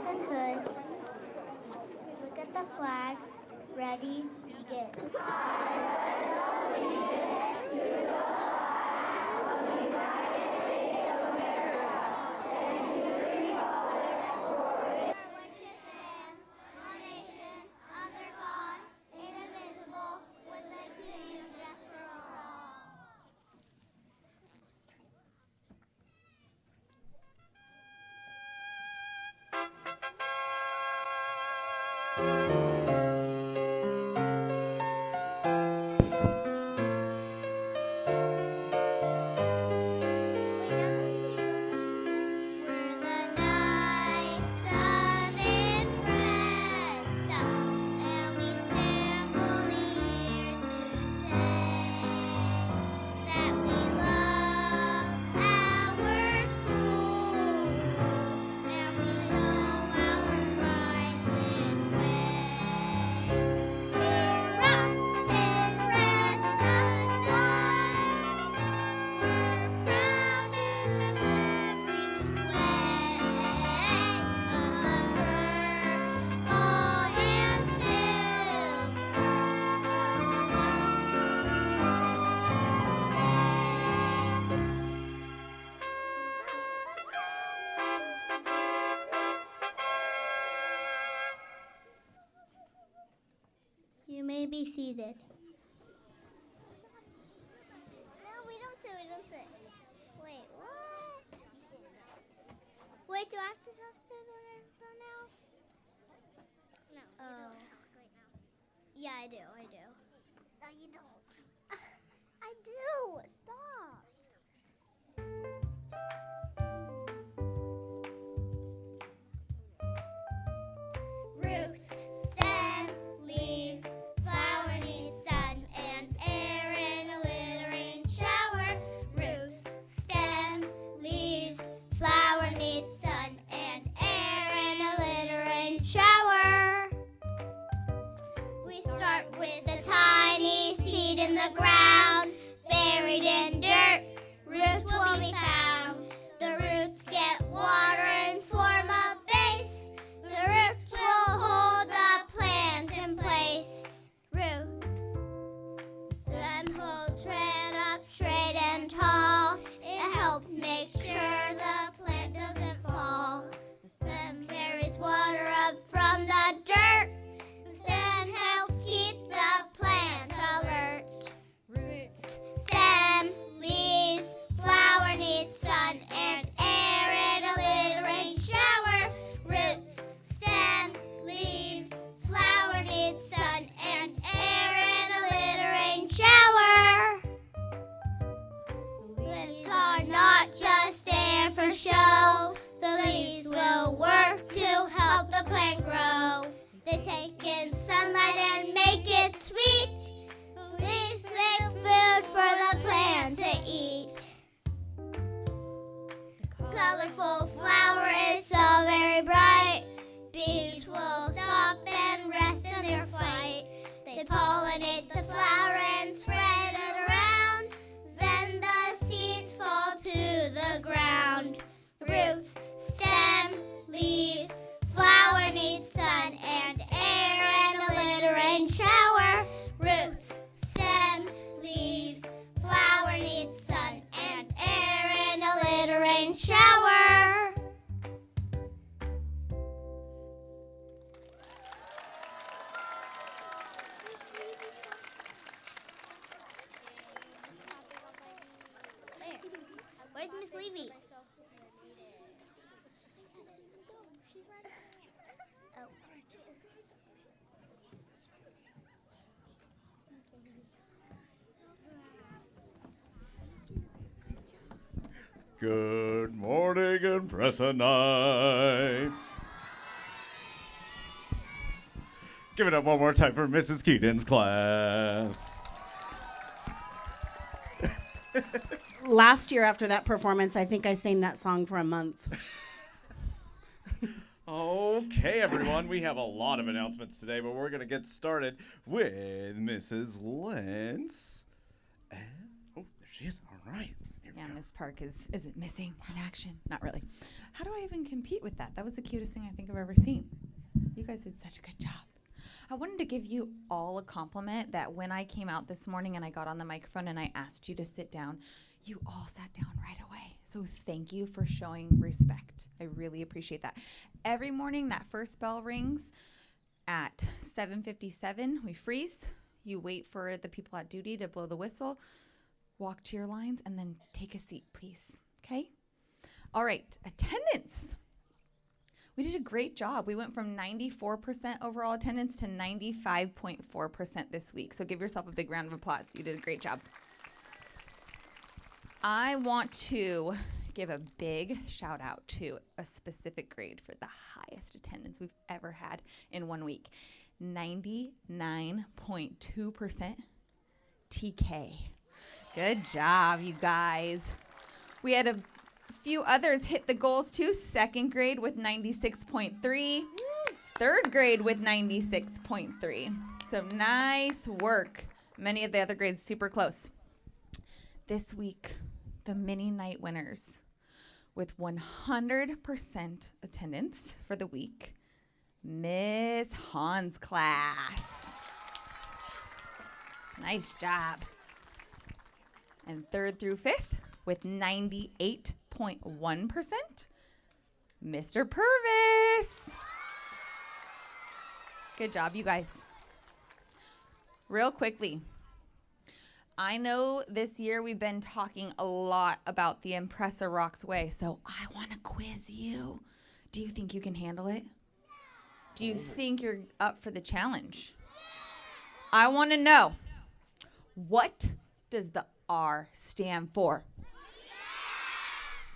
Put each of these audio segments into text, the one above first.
and hoods. Look at the flag. Ready, begin. We're the Knights of Impresta, and we stand boldly here to say that we love our school, and we know our pride this way. Rock Impresta Knights, we're proud in every way of the purple and silver. You may be seated. No, we don't do it. Wait, what? Wait, do I have to talk to the microphone now? No, you don't talk right now. Yeah, I do. No, you don't. I do. Stop. Roots, stem, leaves, flower needs sun and air and a littering shower. Roots, stem, leaves, flower needs sun and air and a littering shower. We start with a tiny seed in the ground, buried in dirt. Roots will be found. The roots get water and form a base. The roots will hold the plant in place. Roots then hold plant up straight and tall. It helps make sure the plant doesn't fall. The stem carries water up from the dirt. The stem helps keep the plant alert. Roots, stem, leaves, flower needs sun and air and a littering shower. Roots, stem, leaves, flower needs sun and air and a littering shower. Leaves are not just there for show. The leaves will work to help the plant grow. They take in sunlight and make it sweet. Leaves make food for the plant to eat. Colorful flower is so very bright. Bees will stop and rest in their flight. They pollinate the flower and spread it around. Then the seeds fall to the ground. Roots, stem, leaves, flower needs sun and air and a littering shower. Roots, stem, leaves, flower needs sun and air and a littering shower. Where's Miss Levy? Oh. Good morning, Impressa Knights. Give it up one more time for Mrs. Keaton's class. Last year after that performance, I think I sang that song for a month. Okay, everyone, we have a lot of announcements today, but we're going to get started with Mrs. Lentz. And, oh, there she is. All right. Here we Yeah, go. Miss Park is it missing in action? Not really. How do I even compete with that? That was the cutest thing I think I've ever seen. You guys did such a good job. I wanted to give you all a compliment that when I came out this morning and I got on the microphone and I asked you to sit down, you all sat down right away. So thank you for showing respect. I really appreciate that. Every morning that first bell rings at 7:57, we freeze. You wait for the people at duty to blow the whistle, walk to your lines, and then take a seat, please. Okay? All right, attendance. We did a great job. We went from 94% overall attendance to 95.4% this week. So give yourself a big round of applause. You did a great job. I want to give a big shout out to a specific grade for the highest attendance we've ever had in 1 week. 99.2% TK. Good job, you guys. We had a few others hit the goals too. Second grade with 96.3. Third grade with 96.3. So nice work. Many of the other grades super close. This week, the mini night winners with 100% attendance for the week, Miss Hahn's class. Nice job. And third through fifth with 98.1%, Mr. Purvis. Good job, you guys. Real quickly, I know this year we've been talking a lot about the Impressa Rocks Way, so I want to quiz you. Do you think you can handle it? Do you think you're up for the challenge? I want to know, what does the R stand for?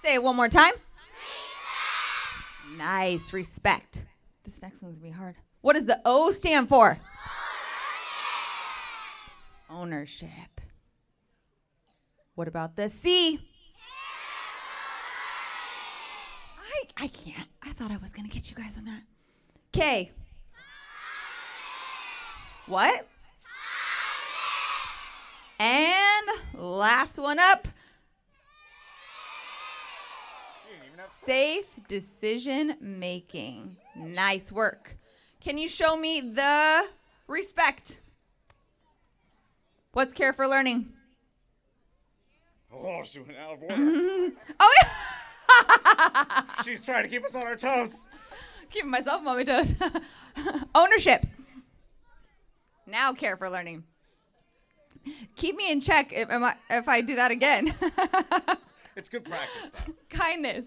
Say it one more time. Nice, respect. This next one's gonna be hard. What does the O stand for? Ownership. What about the C? I can't. I thought I was gonna get you guys on that. K. What? And last one up. Safe decision making. Nice work. Can you show me the respect? What's care for learning? Oh, she went out of order. Oh, yeah. She's trying to keep us on our toes. Keeping myself on my toes. Ownership. Now care for learning. Keep me in check if I do that again. It's good practice, though. Kindness.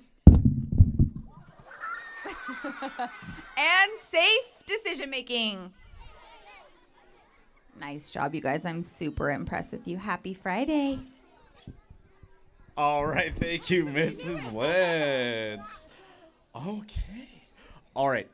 And safe decision making. Nice job, you guys. I'm super impressed with you. Happy Friday. All right, thank you, Mrs. Lentz. Okay. All right,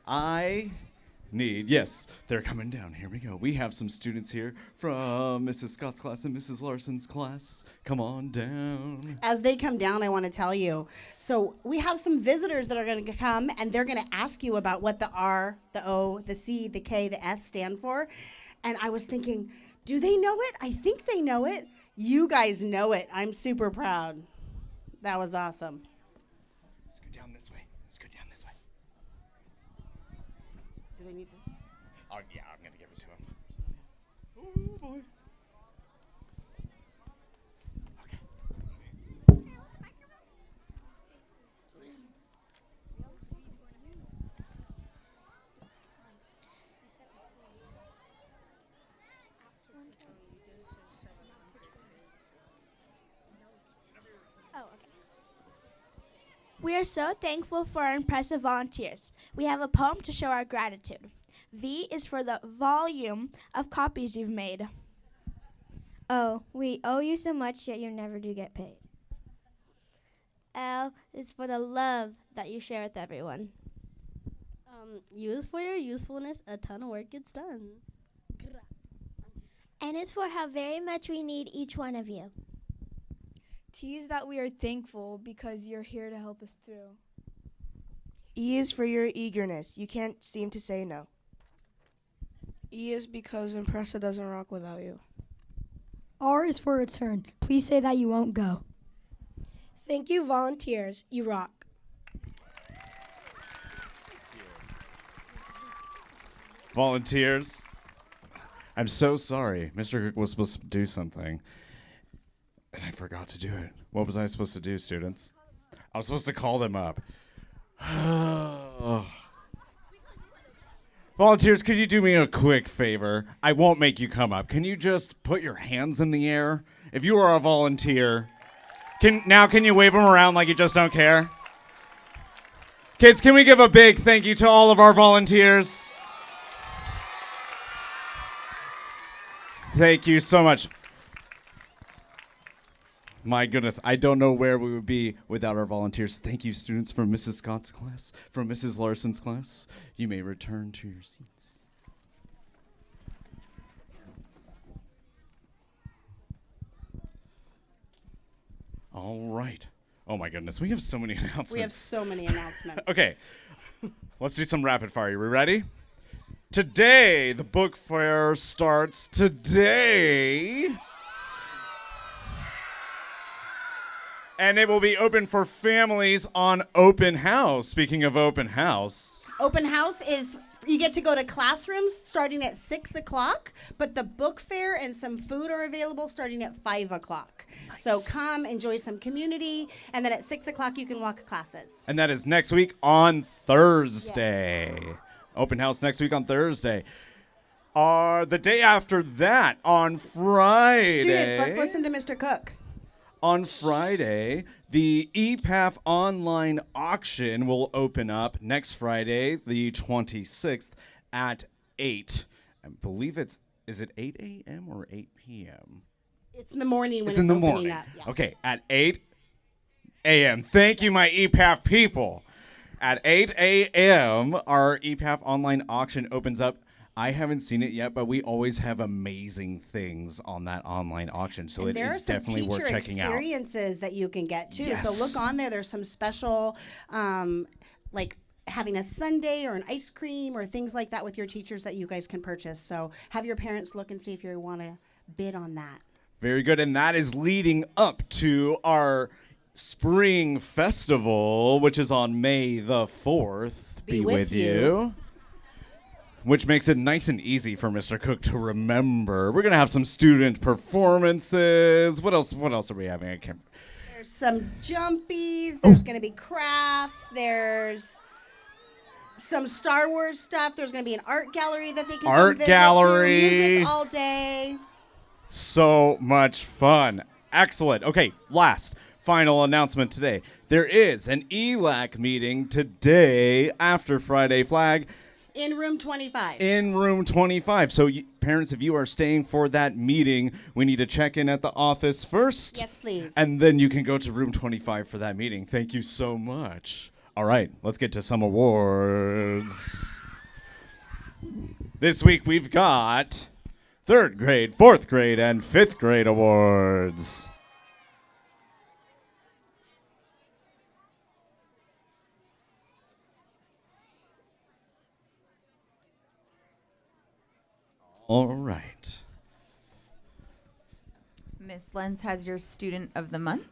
yes, they're coming down. Here we go. We have some students here from Mrs. Scott's class and Mrs. Larson's class. Come on down. As they come down, I want to tell you. So we have some visitors that are going to come, and they're going to ask you about what the R, the O, the C, the K, the S stand for. And I was thinking, do they know it? I think they know it. You guys know it. I'm super proud. That was awesome. Let's go down this way. Do they need this? Oh, yeah, I'm going to give it to him. Oh, boy. Okay. We are so thankful for our impressive volunteers. We have a poem to show our gratitude. V is for the volume of copies you've made. Oh, we owe you so much, yet you never do get paid. L is for the love that you share with everyone. U is for your usefulness. A ton of work gets done. N is for how very much we need each one of you. T is that we are thankful because you're here to help us through. E is for your eagerness. You can't seem to say no. E is because Impressa doesn't rock without you. R is for return. Please say that you won't go. Thank you, volunteers. You rock. Volunteers, I'm so sorry. Mr. Cook was supposed to do something, and I forgot to do it. What was I supposed to do, students? I was supposed to call them up. Volunteers, could you do me a quick favor? I won't make you come up. Can you just put your hands in the air? If you are a volunteer, can you wave them around like you just don't care? Kids, can we give a big thank you to all of our volunteers? Thank you so much. My goodness, I don't know where we would be without our volunteers. Thank you, students from Mrs. Scott's class, from Mrs. Larson's class. You may return to your seats. All right. Oh my goodness, we have so many announcements. We have so many announcements. Okay, let's do some rapid fire. You ready? Today, the book fair starts today. And it will be open for families on open house. Speaking of open house. Open house is, you get to go to classrooms starting at 6 o'clock, but the book fair and some food are available starting at 5 o'clock. Nice. So come, enjoy some community, and then at 6 o'clock you can walk classes. And that is next week on Thursday. Yes. Open house next week on Thursday. The day after that, on Friday. Students, let's listen to Mr. Cook. On Friday, the EPAF online auction will open up next Friday, the 26th at 8. I believe is it 8 a.m. or 8 p.m.? It's in the morning when it's in the opening morning. Up. Yeah. Okay, at 8 a.m. Thank you, my EPAF people. At 8 a.m., our EPAF online auction opens up. I haven't seen it yet, but we always have amazing things on that online auction, so and it is definitely worth checking out. There are some teacher experiences that you can get, too. Yes. So look on there. There's some special, like having a sundae or an ice cream or things like that with your teachers that you guys can purchase. So have your parents look and see if you want to bid on that. Very good, and that is leading up to our Spring Festival, which is on May the 4th. Be with you. Which makes it nice and easy for Mr. Cook to remember. We're going to have some student performances. What else are we having? I can't. There's some jumpies. There's going to be crafts. There's some Star Wars stuff. There's going to be an art gallery that they can art visit gallery. To. Music all day. So much fun. Excellent. Okay, final announcement today. There is an ELAC meeting today after Friday Flag. In room 25. In room 25. So, parents, if you are staying for that meeting, we need to check in at the office first. Yes, please. And then you can go to room 25 for that meeting. Thank you so much. All right, let's get to some awards. This week we've got 3rd grade, 4th grade, and 5th grade awards. All right. Miss Lenz has your student of the month.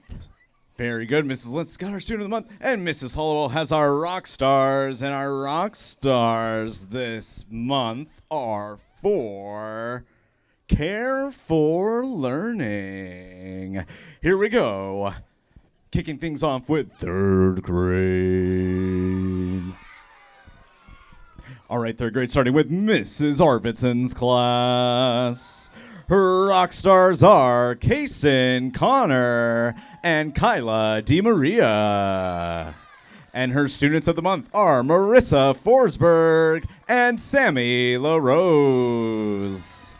Very good. Mrs. Lenz got our student of the month. And Mrs. Hollowell has our rock stars. And our rock stars this month are for Care for Learning. Here we go. Kicking things off with 3rd grade. All right, 3rd grade, starting with Mrs. Arvidsson's class. Her rock stars are Kaysen Connor and Kyla DiMaria. And her students of the month are Marissa Forsberg and Sammy LaRose.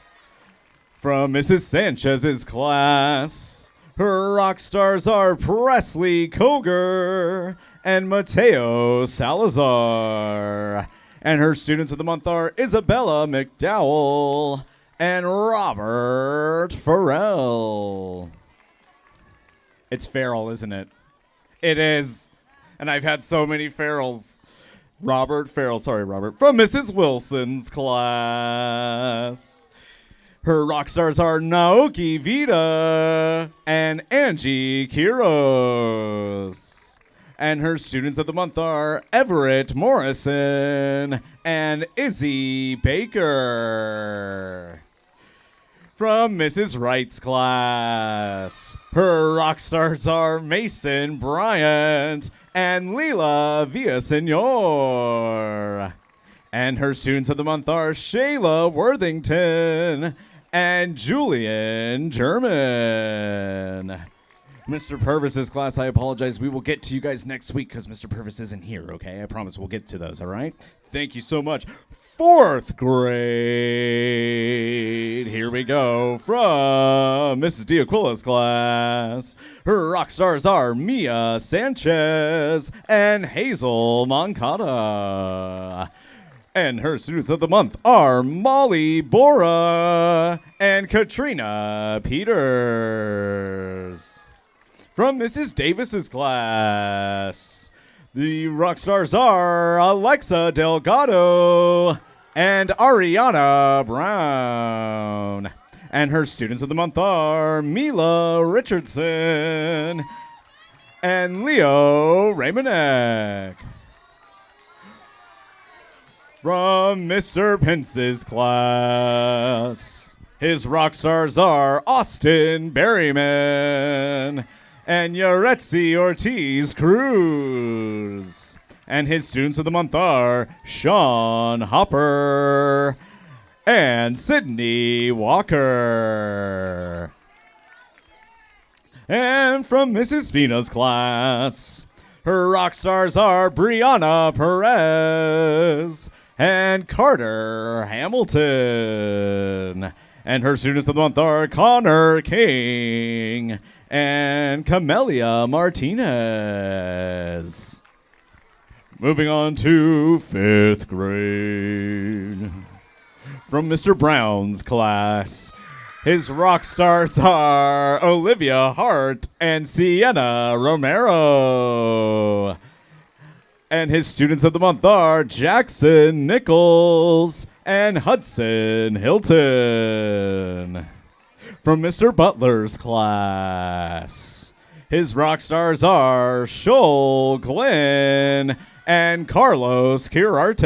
From Mrs. Sanchez's class, her rock stars are Presley Koger and Mateo Salazar. And her students of the month are Isabella McDowell and Robert Farrell. It's Farrell, isn't it? It is. And I've had so many Farrells. Robert Farrell, sorry, Robert. From Mrs. Wilson's class. Her rock stars are Naoki Vita and Angie Kiros. And her students of the month are Everett Morrison and Izzy Baker. From Mrs. Wright's class, her rock stars are Mason Bryant and Leela Villasenor. And her students of the month are Shayla Worthington and Julian German. Mr. Purvis's class, I apologize. We will get to you guys next week because Mr. Purvis isn't here, okay? I promise we'll get to those, all right? Thank you so much. 4th grade. Here we go from Mrs. Diaquila's class. Her rock stars are Mia Sanchez and Hazel Moncada. And her students of the month are Molly Bora and Katrina Peters. From Mrs. Davis's class, the rock stars are Alexa Delgado and Ariana Brown. And her students of the month are Mila Richardson and Leo Raymanek. From Mr. Pence's class, his rock stars are Austin Berryman and Yaretzi Ortiz Cruz. And his students of the month are Sean Hopper and Sydney Walker. And from Mrs. Spina's class, her rock stars are Brianna Perez and Carter Hamilton. And her students of the month are Connor King and Camelia Martinez. Moving on to 5th grade. From Mr. Brown's class, his rock stars are Olivia Hart and Sienna Romero. And his students of the month are Jackson Nichols and Hudson Hilton. From Mr. Butler's class, his rock stars are Shoal Glenn and Carlos Kirarte.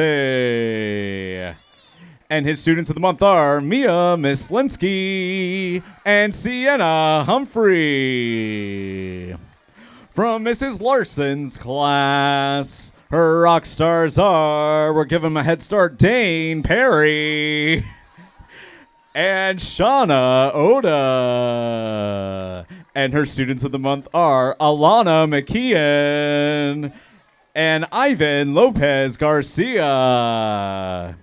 And his students of the month are Mia Mislinsky and Sienna Humphrey. From Mrs. Larson's class, her rock stars are, we're giving him a head start, Dane Perry and Shauna Oda. And her students of the month are Alana McKeon and Ivan Lopez Garcia.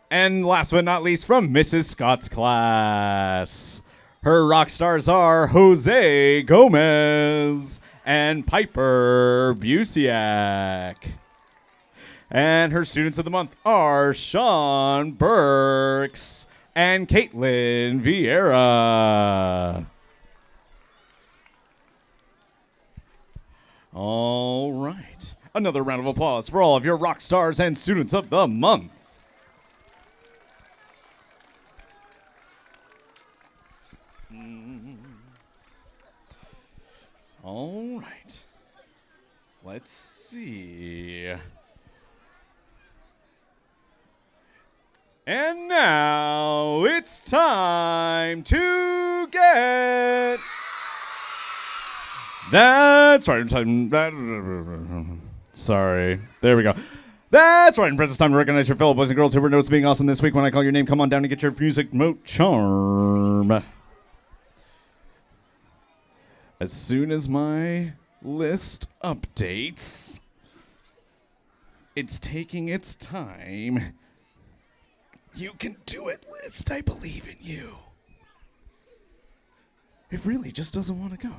And last but not least, from Mrs. Scott's class, her rock stars are Jose Gomez and Piper Busiak. And her students of the month are Sean Burks and Caitlin Vieira. All right. Another round of applause for all of your rock stars and students of the month. All right. Let's see. And now it's time to get... That's right. Sorry. There we go. That's right. And press it's time to recognize your fellow boys and girls who were notes being awesome this week. When I call your name, come on down and get your music note charm. As soon as my list updates, it's taking its time. You can do it, list. I believe in you. It really just doesn't want to go.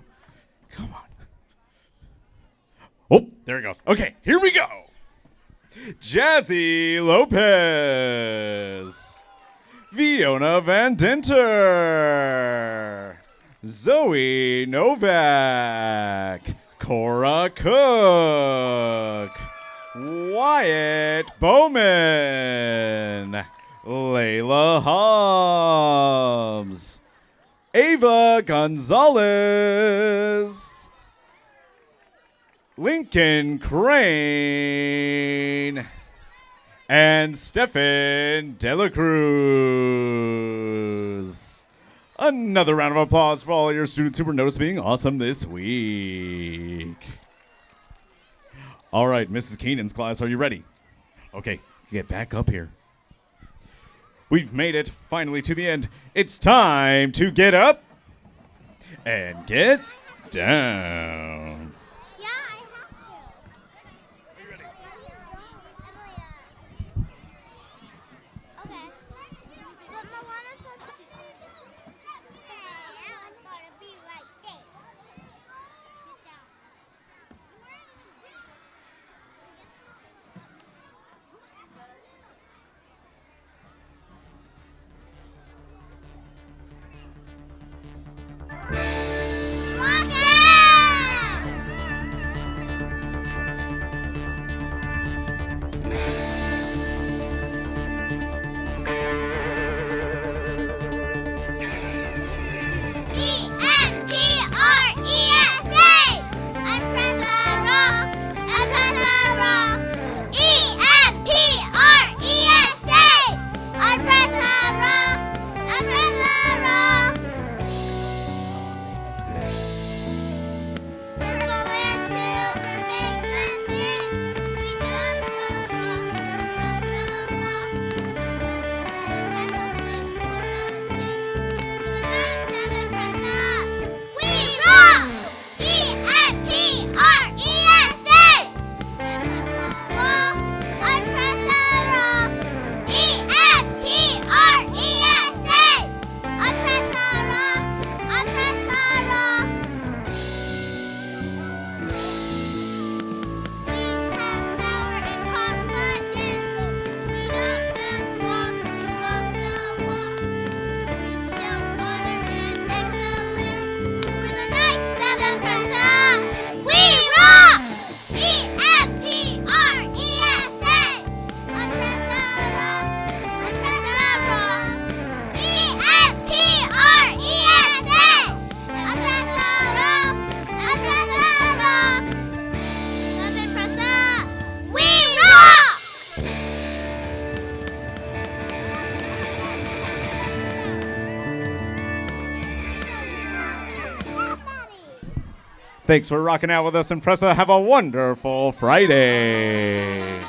Come on. Oh, there it goes. Okay, here we go. Jazzy Lopez. Fiona Van Dinter. Zoe Novak. Cora Cook. Wyatt Bowman. Layla Hobbs, Ava Gonzalez, Lincoln Crane, and Stefan Delacruz. Another round of applause for all your students who were noticed being awesome this week. All right, Mrs. Keenan's class, are you ready? Okay, get back up here. We've made it finally to the end. It's time to get up and get down. Yeah, I have to. Are you ready? Okay. But Milana's supposed to. That one's gotta be like this. Sit down. You weren't even there. Walk out! E-M-P-R-E-S-A! Unpressa rocks! Unpressa rocks! E-M-P-R-E-S-A! Unpressa rocks! Unpressa rocks! Purple and silver make the sing. We don't go off the rock. We rock! E-M-P-R-E-S-A! Unpressa rocks! E-M-P-R-E-S-A! Unpressa rocks! Unpressa rocks! We have power and confidence. We don't just walk the walk. We show honor and excellence. We're the Knights of Unpressa. We rock! E-M-P-R-E-S-A! Unpressa rocks! Unpressa rocks! E-M-P-R-E-S-A! Unpressa rocks! Unpressa rocks! Love Unpressa! We rock! Thanks for rocking out with us, Impressa. Have a wonderful Friday.